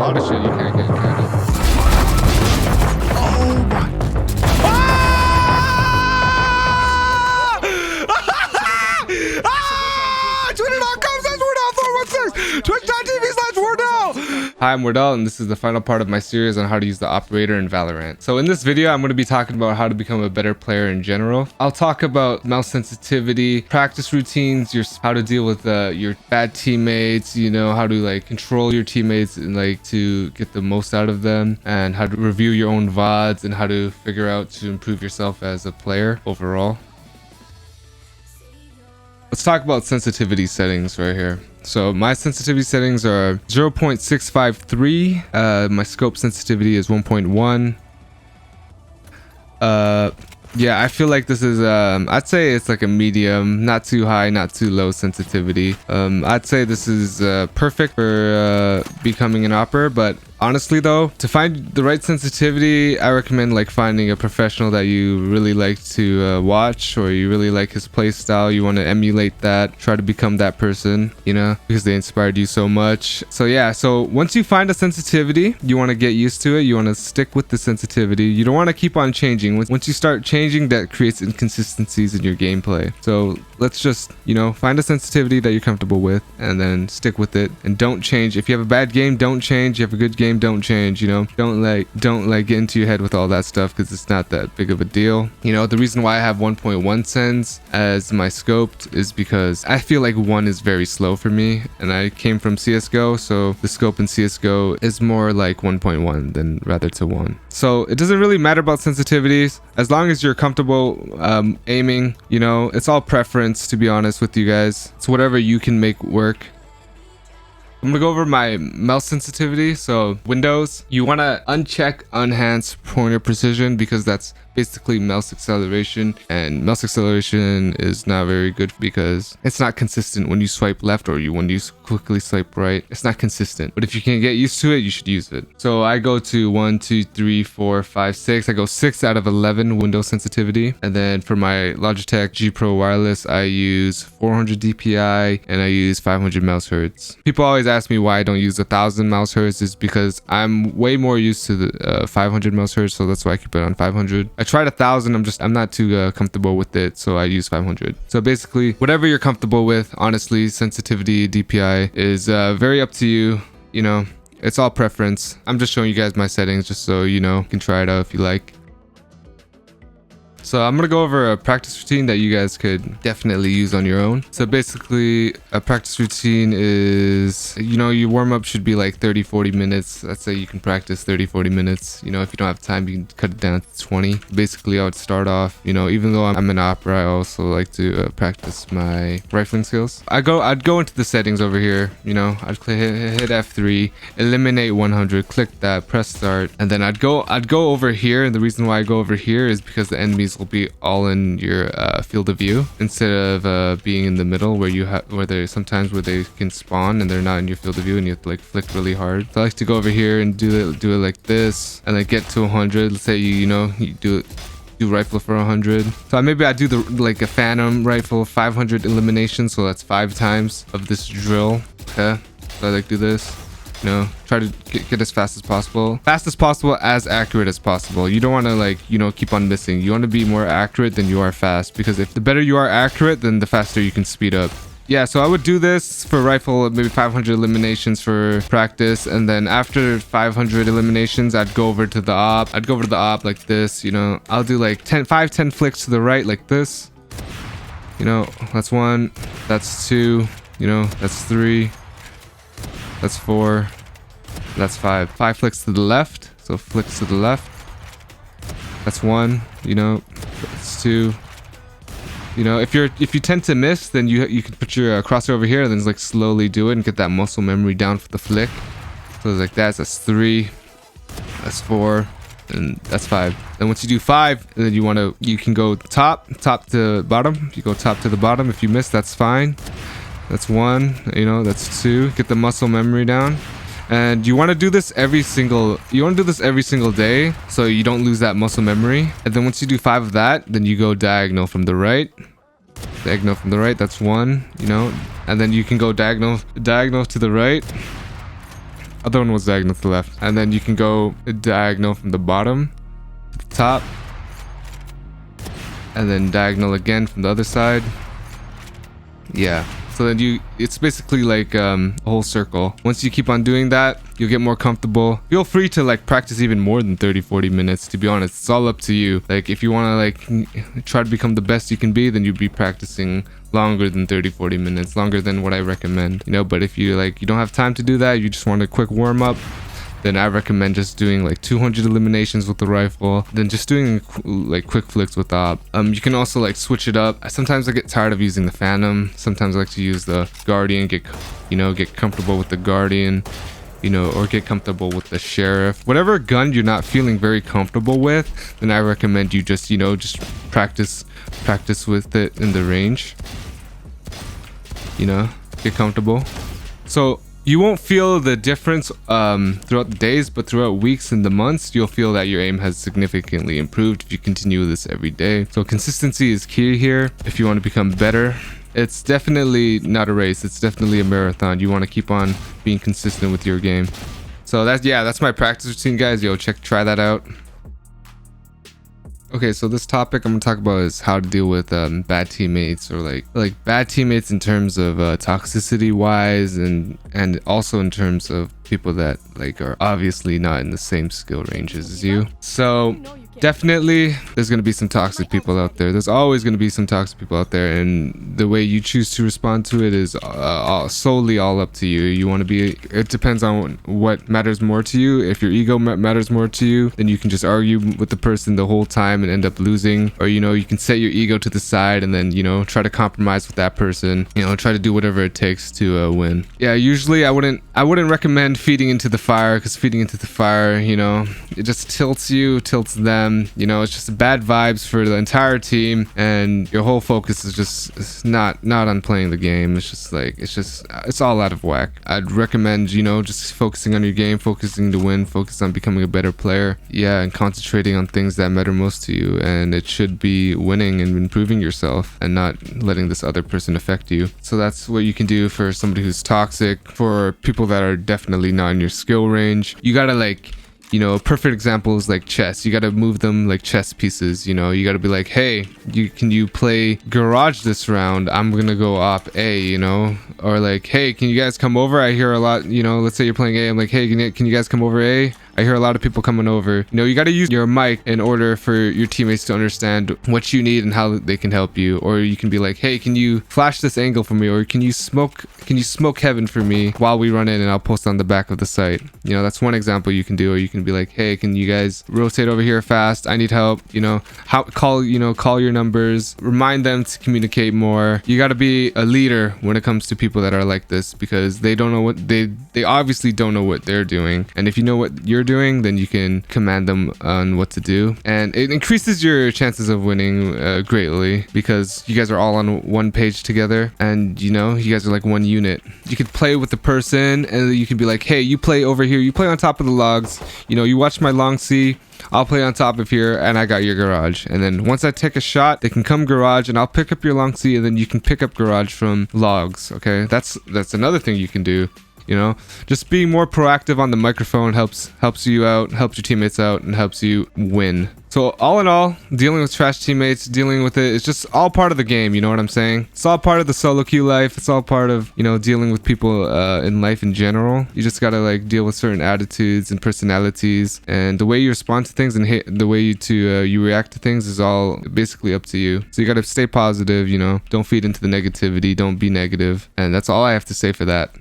lot of shit you can't get kind of. Oh my. Twitter.com/Wardell416. Twitch.tv/Wardell. Hi, I'm Wardell, and this is the final part of my series on how to use the operator in Valorant. So in this video, I'm going to be talking about how to become a better player in general. I'll talk about mouse sensitivity, practice routines, how to deal with your bad teammates, you know, how to like control your teammates and like to get the most out of them, and how to review your own VODs and how to figure out to improve yourself as a player overall. Let's talk about sensitivity settings right here. So my sensitivity settings are 0.653. My scope sensitivity is 1.1. Yeah, I feel like this is I'd say it's like a medium, not too high, not too low sensitivity. I'd say this is perfect for becoming an opper, but honestly though, to find the right sensitivity, I recommend like finding a professional that you really like to watch, or you really like his play style, you want to emulate that, try to become that person, you know, because they inspired you so much. So yeah, so once you find a sensitivity, you want to get used to it, you want to stick with the sensitivity, you don't want to keep on changing. Once you start changing, that creates inconsistencies in your gameplay. So let's just, you know, find a sensitivity that you're comfortable with and then stick with it, and don't change. If you have a bad game, don't change. You have a good game, don't change, you know. Don't like get into your head with all that stuff, because it's not that big of a deal. You know, the reason why I have 1.1 sens as my scoped is because I feel like 1 is very slow for me, and I came from CSGO, so the scope in CSGO is more like 1.1 than rather to 1. So it doesn't really matter about sensitivities as long as you're comfortable aiming, you know. It's all preference, to be honest with you guys. It's whatever you can make work. I'm gonna go over my mouse sensitivity. So Windows, you want to uncheck enhance pointer precision, because that's basically mouse acceleration, and mouse acceleration is not very good because it's not consistent when you swipe left or when you quickly swipe right. It's not consistent, but if you can get used to it, you should use it. So I go to 1 2 3 4 5 6. I go 6 out of 11 Windows sensitivity. And then for my Logitech G Pro wireless, I use 400 DPI and I use 500 mouse hertz. People always ask me why I don't use 1000 mouse hertz. Is because I'm way more used to the 500 mouse hertz, so that's why I keep it on 500. I tried 1000, I'm not too comfortable with it, so I use 500. So basically whatever you're comfortable with, honestly, sensitivity, DPI is very up to you, you know. It's all preference. I'm just showing you guys my settings just so you know, you can try it out if you like. So I'm gonna go over a practice routine that you guys could definitely use on your own. So basically a practice routine is, you know, your warm-up should be like 30-40 minutes. Let's say you can practice 30-40 minutes. You know, if you don't have time, you can cut it down to 20. Basically I would start off, you know, even though I'm an opera, I also like to practice my rifling skills. I'd go into the settings over here, you know, I'd hit F3, eliminate 100, click that, press start, and then I'd go over here. And the reason why I go over here is because the enemies will be all in your field of view, instead of being in the middle where you have where they can spawn and they're not in your field of view and you have to like flick really hard. So I like to go over here and do it like this, and then get to 100. Let's say you do rifle for 100. So maybe I do like a phantom rifle 500 elimination, so that's 5 times of this drill. Okay, so I like do this. You know, try to get as fast as possible, as accurate as possible. You don't want to like, you know, keep on missing. You want to be more accurate than you are fast, because if the better you are accurate, then the faster you can speed up. Yeah, so I would do this for rifle, maybe 500 eliminations for practice, and then after 500 eliminations, I'd go over to the op. I'd go over to the op like this, you know. I'll do like 10 flicks to the right like this. You know, that's 1, that's 2, you know, that's 3. That's 4, that's 5. 5 flicks to the left, so flicks to the left. That's 1, you know, that's 2. You know, if you tend to miss, then you can put your crosshair over here and then like slowly do it and get that muscle memory down for the flick. So it's like that's 3, that's 4, and that's 5. Then once you do 5, then you can go top to bottom. You go top to the bottom. If you miss, that's fine. That's 1, you know, that's 2. Get the muscle memory down. And you want to do this every single day, so you don't lose that muscle memory. And then once you do 5 of that, then you go diagonal from the right. That's 1, you know. And then you can go diagonal to the right Other one was diagonal to the left. And then you can go diagonal from the bottom to the top. And then diagonal again from the other side. Yeah. So then it's basically like a whole circle. Once you keep on doing that, you'll get more comfortable. Feel free to like practice even more than 30-40 minutes, to be honest. It's all up to you. Like if you want to like try to become the best you can be, then you'd be practicing longer than 30-40 minutes, longer than what I recommend, you know. But if you don't have time to do that, you just want a quick warm up, then I recommend just doing like 200 eliminations with the rifle, then just doing like quick flicks with the op. You can also like switch it up. Sometimes I get tired of using the Phantom. Sometimes I like to use the Guardian, get comfortable with the Guardian, or get comfortable with the Sheriff. Whatever gun you're not feeling very comfortable with, then I recommend you just, just practice with it in the range. Get comfortable. So you won't feel the difference throughout the days, but throughout weeks and the months, you'll feel that your aim has significantly improved if you continue this every day. So consistency is key here if you want to become better. It's definitely not a race. It's definitely a marathon. You want to keep on being consistent with your game. So that's my practice routine, guys. Try that out. Okay, so this topic I'm gonna talk about is how to deal with bad teammates, or like bad teammates in terms of toxicity wise, and also in terms of people that like are obviously not in the same skill ranges as you. So definitely there's going to be some toxic people out there. There's always going to be some toxic people out there, and the way you choose to respond to it is solely all up to you. It depends on what matters more to you. If your ego matters more to you, then you can just argue with the person the whole time and end up losing, or you can set your ego to the side and then try to compromise with that person, try to do whatever it takes to win. Yeah, usually I wouldn't recommend feeding into the fire, because feeding into the fire, it just tilts them. It's just bad vibes for the entire team, and your whole focus is just not on playing the game. It's all out of whack. I'd recommend just focusing on your game, focusing to win, focus on becoming a better player, and concentrating on things that matter most to you, and it should be winning and improving yourself and not letting this other person affect you. So that's what you can do for somebody who's toxic. For people that are definitely not in your skill range, you gotta a perfect example is like chess. You got to move them like chess pieces. You got to be like, hey, can you play garage this round? I'm gonna go op A, or like, hey, can you guys come over? I hear a lot, let's say you're playing A. I'm like, hey, can you guys come over A? I hear a lot of people coming over. You got to use your mic in order for your teammates to understand what you need and how they can help you. Or you can be like, hey, can you flash this angle for me? Or can you smoke heaven for me while we run in, and I'll post on the back of the site. That's one example you can do. Or you can be like, hey, can you guys rotate over here fast? I need help. Call your numbers, remind them to communicate more. You got to be a leader when it comes to people that are like this, because they don't know what they obviously don't know what they're doing. And if you know what you're doing, then you can command them on what to do, and it increases your chances of winning greatly, because you guys are all on one page together, and you guys are like one unit. You could play with the person, and you can be like, hey, you play over here, you play on top of the logs, you watch my long C, I'll play on top of here, and I got your garage. And then once I take a shot, they can come garage, and I'll pick up your long C, and then you can pick up garage from logs. Okay, that's another thing you can do. Just being more proactive on the microphone helps you out, helps your teammates out, and helps you win. So all in all, dealing with trash teammates, dealing with it's just all part of the game. You know what I'm saying? It's all part of the solo queue life. It's all part of dealing with people in life in general. You just gotta deal with certain attitudes and personalities, and the way you respond to things and the way you react to things is all basically up to you. So you gotta stay positive. Don't feed into the negativity. Don't be negative, and that's all I have to say for that.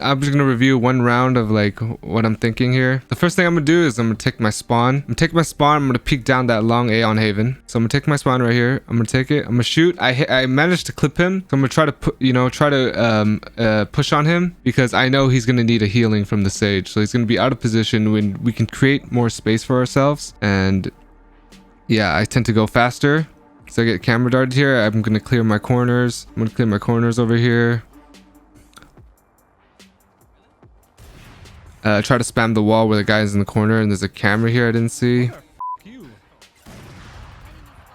I'm just gonna review one round of what I'm thinking here. The first thing I'm gonna do is I'm gonna take my spawn. I'm gonna peek down that long A on Haven. So I'm gonna take my spawn right here. I'm gonna take it. I'm gonna shoot. I managed to clip him. So I'm gonna try to push on him, because I know he's gonna need a healing from the Sage. So he's gonna be out of position when we can create more space for ourselves. And yeah, I tend to go faster. So I get camera darted here. I'm gonna clear my corners. I'm gonna clear my corners over here. Try to spam the wall where the guy is in the corner, and there's a camera here I didn't see.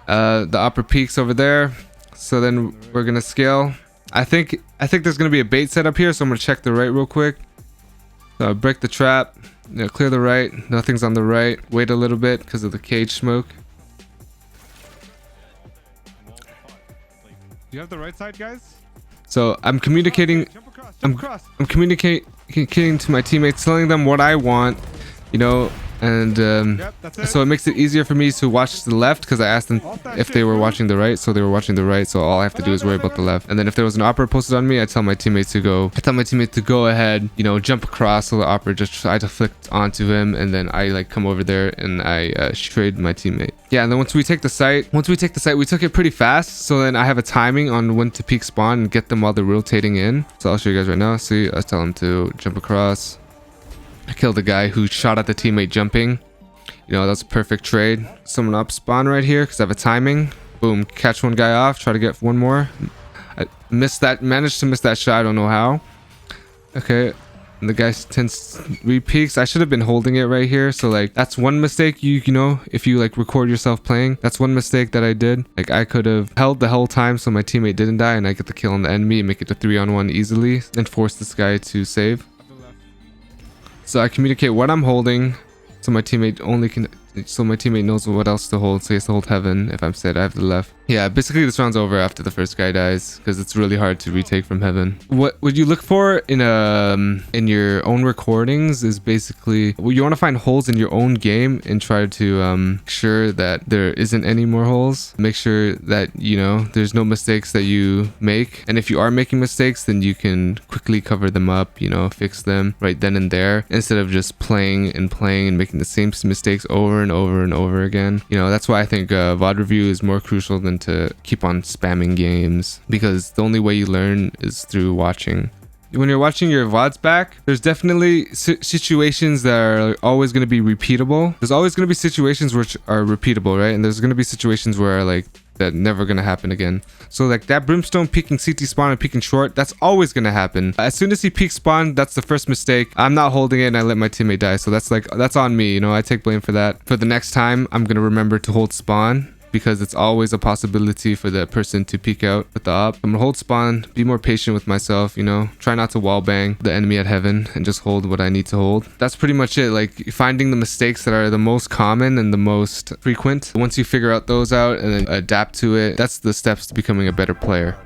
The upper peaks over there. So then we're gonna scale. I think there's gonna be a bait set up here, so I'm gonna check the right real quick. Break the trap. You know, clear the right. Nothing's on the right. Wait a little bit because of the cage smoke. You have the right side, guys? So I'm communicating. I'm communicating to my teammates, telling them what I want, you know, and so it makes it easier for me to watch the left because I asked them if they were watching the right, so they were watching the right. So all I have to do is worry about the left. And then if there was an opera posted on me, I tell my teammates to go. I tell my teammate to go ahead, you know, jump across so the opera just try to flick onto him, and then I like come over there and I trade my teammate. Yeah, and then once we take the site, we took it pretty fast. So then I have a timing on when to peek spawn and get them while they're rotating in. So I'll show you guys right now. See, I tell them to jump across. I killed the guy who shot at the teammate jumping. You know, that's a perfect trade. Someone up spawn right here because I have a timing. Boom, catch one guy off. Try to get one more. I missed that. Managed to miss that shot. I don't know how. Okay. And the guy tends re-peeks. I should have been holding it right here. So like that's one mistake you know, if you like record yourself playing, that's one mistake that I did. Like I could have held the whole time so my teammate didn't die and I get the kill on the enemy and make it to 3-on-1 easily and force this guy to save. So I communicate what I'm holding, so my teammate knows what else to hold. So he has to hold heaven. If I'm said I have the left. Yeah, basically this round's over after the first guy dies because it's really hard to retake from heaven. What would you look for in your own recordings is basically, well, you want to find holes in your own game and try to make sure that there isn't any more holes. Make sure that, you know, there's no mistakes that you make, and if you are making mistakes, then you can quickly cover them up, you know, fix them right then and there instead of just playing and making the same mistakes over and over and over again. You know, that's why I think VOD review is more crucial than to keep on spamming games, because the only way you learn is through watching. When you're watching your VODs back, there's definitely situations that are always going to be repeatable. There's always going to be situations which are repeatable, right? And there's going to be situations where like that never going to happen again. So like that brimstone peeking CT spawn and peeking short, that's always going to happen. As soon as he peeks spawn, that's the first mistake. I'm not holding it and I let my teammate die. So that's on me, you know, I take blame for that. For the next time, I'm going to remember to hold spawn, because it's always a possibility for the person to peek out with the op. I'm gonna hold spawn, be more patient with myself, you know, try not to wall bang the enemy at heaven and just hold what I need to hold. That's pretty much it. Like finding the mistakes that are the most common and the most frequent. Once you figure out those out and then adapt to it, that's the steps to becoming a better player.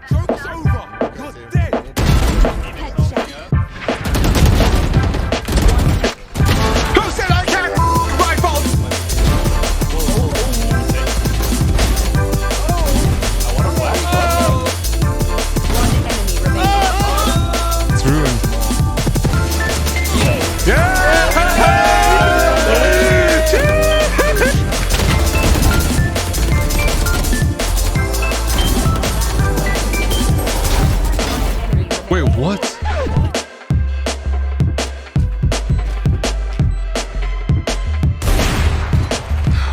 Wait, what?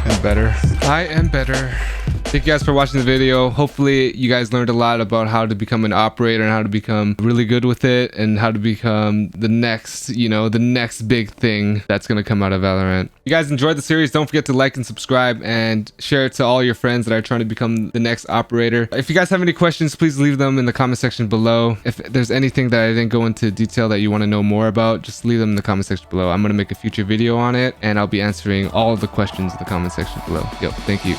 I'm better. I am better. Thank you guys for watching the video. Hopefully you guys learned a lot about how to become an operator and how to become really good with it and how to become the next, you know, the next big thing that's going to come out of Valorant. If you guys enjoyed the series, don't forget to like and subscribe and share it to all your friends that are trying to become the next operator. If you guys have any questions, please leave them in the comment section below. If there's anything that I didn't go into detail that you want to know more about, just leave them in the comment section below. I'm going to make a future video on it and I'll be answering all of the questions in the comment section below. Yo, thank you.